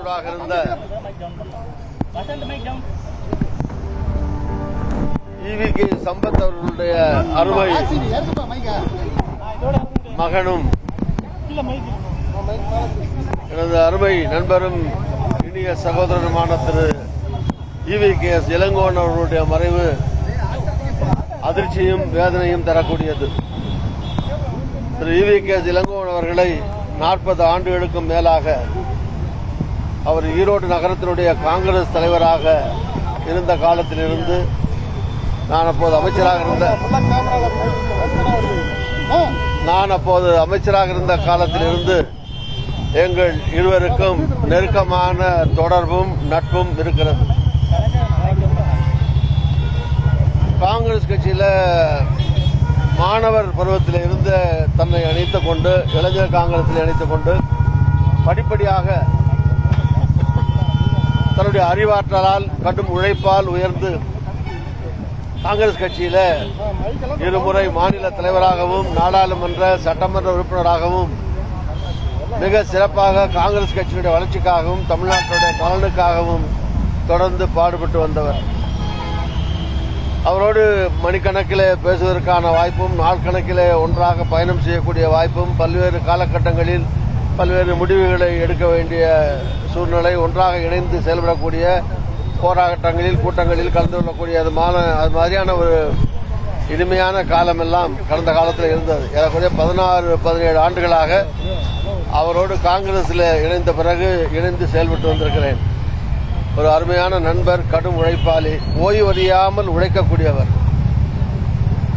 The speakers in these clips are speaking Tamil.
தலைவராக இருந்த ஈவிகே சம்பத் அவர்களுடைய அருமை மகனும் எனது அருமை நண்பரும் இனிய சகோதரருமான திரு ஈவிகேஎஸ் இளங்கோவன் அவர்களுடைய மறைவு அதிர்ச்சியும் வேதனையும் தரக்கூடியது. திரு ஈவிகேஎஸ் இளங்கோவன் அவர்களை 40 ஆண்டுகளுக்கும் மேலாக அவர் ஈரோடு நகரத்தினுடைய காங்கிரஸ் தலைவராக இருந்த காலத்திலிருந்து நான் அப்போது அமைச்சராக இருந்த காலத்திலிருந்து எங்கள் இருவருக்கும் நெருக்கமான தொடர்பும் நட்பும் இருக்கிறது. காங்கிரஸ் கட்சியில் மாணவர் பருவத்தில் இருந்த தன்னை இணைத்துக் கொண்டு இளைஞர் காங்கிரஸில் இணைத்துக் கொண்டு படிப்படியாக தன்னுடைய அறிவாற்றலால் கடும் உழைப்பால் உயர்ந்து காங்கிரஸ் கட்சியில இருமுறை மாநில தலைவராகவும் நாடாளுமன்ற சட்டமன்ற உறுப்பினராகவும் மிக சிறப்பாக காங்கிரஸ் கட்சியினுடைய வளர்ச்சிக்காகவும் தமிழ்நாட்டுடைய நலனுக்காகவும் தொடர்ந்து பாடுபட்டு வந்தவர். அவரோடு மணிக்கணக்கில் பேசுவதற்கான வாய்ப்பும் நாட்கணக்கில் ஒன்றாக பயணம் செய்யக்கூடிய வாய்ப்பும் பல்வேறு காலகட்டங்களில் பல்வேறு முடிவுகளை எடுக்க வேண்டிய சூழ்நிலை, ஒன்றாக இணைந்து செயல்படக்கூடிய போராட்டங்களில் கூட்டங்களில் கலந்து கொள்ளக்கூடிய அது மாதிரியான ஒரு இனிமையான காலமெல்லாம் கடந்த காலத்தில் இருந்தது. ஏறக்குறைய 16-17 ஆண்டுகளாக அவரோடு காங்கிரஸில் இணைந்த பிறகு இணைந்து செயல்பட்டு வந்திருக்கிறேன். ஒரு அருமையான நண்பர், கடும் உழைப்பாளி, ஓய்வறியாமல் உழைக்கக்கூடியவர்,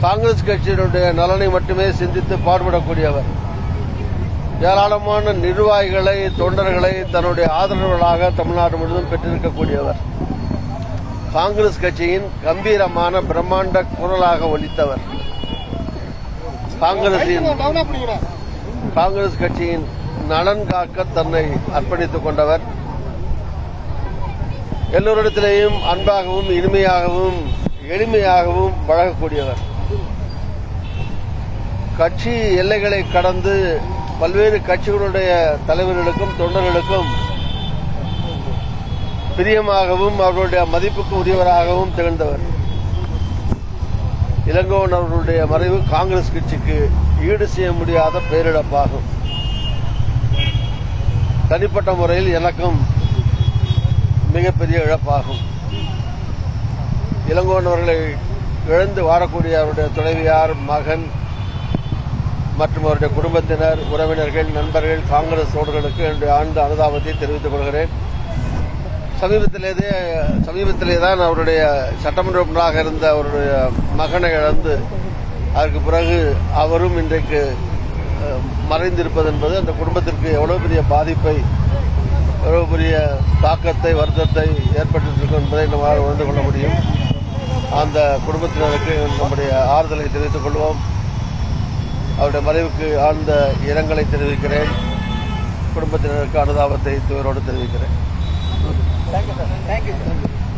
காங்கிரஸ் கட்சியினுடைய நலனை மட்டுமே சிந்தித்து பாடுபடக்கூடியவர், ஏராளமான நிர்வாகிகளை தொண்டர்களை தன்னுடைய ஆதரவுகளாக தமிழ்நாடு முழுவதும் பெற்றிருக்கக்கூடியவர், காங்கிரஸ் கட்சியின் கம்பீரமான பிரம்மாண்ட குரலாக ஒலித்தவர், காங்கிரஸ் கட்சியின் நலன் காக்க தன்னை அர்ப்பணித்துக் கொண்டவர், எல்லோரிடத்திலேயும் அன்பாகவும் இனிமையாகவும் எளிமையாகவும் பழகக்கூடியவர், கட்சி எல்லைகளை கடந்து பல்வேறு கட்சிகளுடைய தலைவர்களுக்கும் தொண்டர்களுக்கும் பிரியமாகவும் அவர்களுடைய மதிப்புக்கு உரியவராகவும் திகழ்ந்தவர். இளங்கோவன் அவர்களுடைய மறைவு காங்கிரஸ் கட்சிக்கு ஈடு செய்ய முடியாத பேரிழப்பாகும். தனிப்பட்ட முறையில் எனக்கும் மிகப்பெரிய இழப்பாகும். இளங்கோவன் அவர்களை இழந்து வாழக்கூடிய அவருடைய துணைவியார், மகன் மற்றும் அவருடைய குடும்பத்தினர், உறவினர்கள், நண்பர்கள், காங்கிரஸ் தோழர்களுக்கு என்னுடைய ஆழ்ந்த அனுதாபத்தை தெரிவித்துக் கொள்கிறேன். சமீபத்திலே தான் அவருடைய சட்டமன்ற உறுப்பினராக இருந்த அவருடைய மகனை இழந்து அதற்கு பிறகு அவரும் இன்றைக்கு மறைந்திருப்பது என்பது அந்த குடும்பத்திற்கு எவ்வளவு பெரிய பாதிப்பை, எவ்வளவு பெரிய தாக்கத்தை, வருத்தத்தை ஏற்பட்டிருக்கும் என்பதை நம்மால் உணர்ந்து கொள்ள முடியும். அந்த குடும்பத்தினருக்கு நம்முடைய ஆறுதலை தெரிவித்துக் கொள்வோம். அவருடைய மறைவுக்கு ஆழ்ந்த இரங்கலை தெரிவிக்கிறேன். குடும்பத்தினருக்கு அனுதாபத்தை துயரோடு தெரிவிக்கிறேன். Thank you, sir.